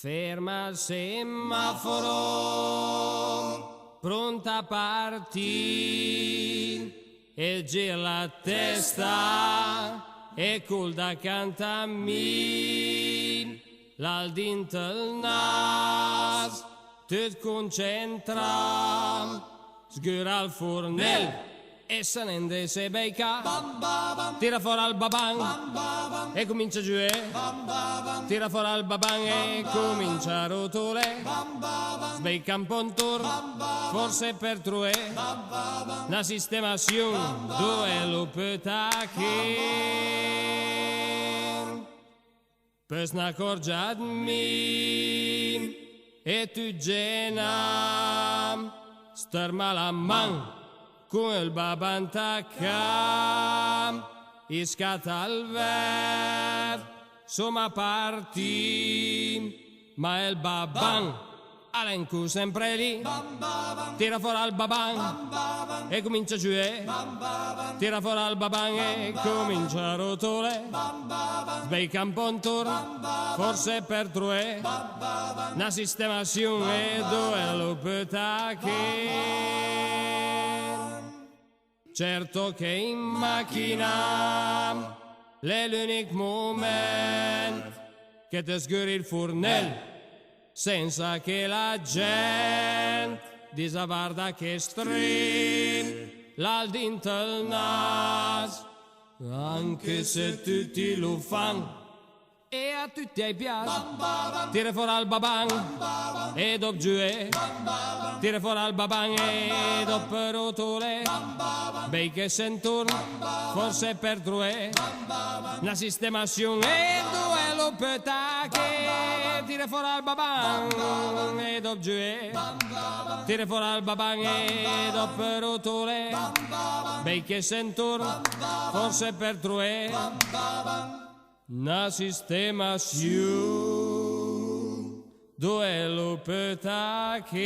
Ferma al semaforo, pronta a partire, e gira la testa, e col da cantammi, l'al dint il nas, tot concentra, sgura il fornel, e se ne ende se beica, tira fuori al babang, e comincia a giù, tira fuori al babang, e comincia a rotole, sbeica un pontor, forse per true, una sistemazione, dove lo petacche, per snaccorgiarmi, e tu gena, starma la man, con il babantacca, iscata al ver, somma parti, ma il babang, alencu sempre lì, tira fuori al babang, e comincia giù, tira fuori al babang, e comincia a rotole, sbeica un pontor, forse per true, una sistemazione, dove lo petacche. Certo che in macchina è l'unico momento che ti sguri il fornello senza che la gente disavarda che strin l'al dint il nas, anche se tutti lo fanno e a tutti ai piace, tira fuori al babang e dopo giù, tira fuori al babang e dopo rotole, bei che sentorno, forse per true, una sistemazione e due lo petacche, tira fuori al babang e dopo giù, tira fuori al babang e dopo rotole, bei che sentorno, forse per true, una sistemazione, dove lo petacche.